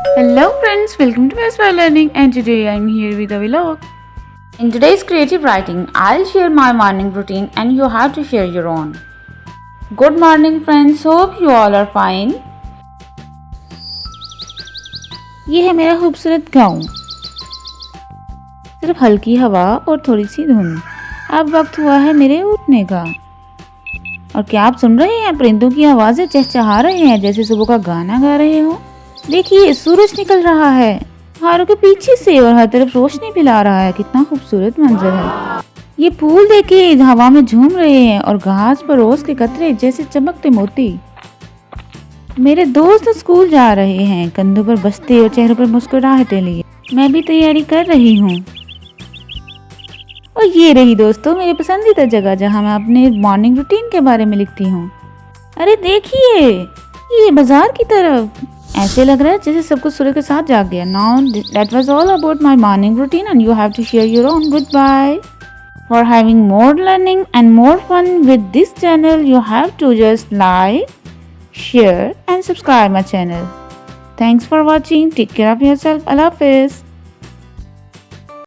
Hello friends, welcome to Westwell Learning, and today I'm here with a vlog. In today's creative writing, I'll share my morning routine and you have to share your own. Good morning friends, hope you all are fine. ये है मेरा खूबसूरत गाँव, सिर्फ हल्की हवा और थोड़ी सी धुंध। अब वक्त हुआ है मेरे उठने का। और क्या आप सुन रहे हैं? परिंदों की आवाजें चहचहा रहे हैं जैसे सुबह का गाना गा रहे हो। देखिए सूरज निकल रहा है पहाड़ों के पीछे से और हर तरफ रोशनी फैला रहा है। कितना खूबसूरत मंजर है। ये फूल देखिए हवा में झूम रहे हैं और घास पर रोज के कतरे जैसे चमकते मोती। मेरे दोस्त स्कूल जा रहे हैं, कंधों पर बस्ते और चेहरों पर मुस्कुराहटें लिए। मैं भी तैयारी कर रही हूँ। और ये रही दोस्तों मेरी पसंदीदा जगह जहाँ मैं अपने मॉर्निंग रूटीन के बारे में लिखती हूँ। अरे देखिए ये बाजार की तरफ, ऐसे लग रहा है जैसे सब कुछ सूर्य के साथ जाग गया। Now that was all about my morning routine and you have to share your own. Goodbye. For having more learning and more fun with this channel, you have to just like, share and subscribe my channel. Thanks for watching. Take care of yourself. Allah Hafiz.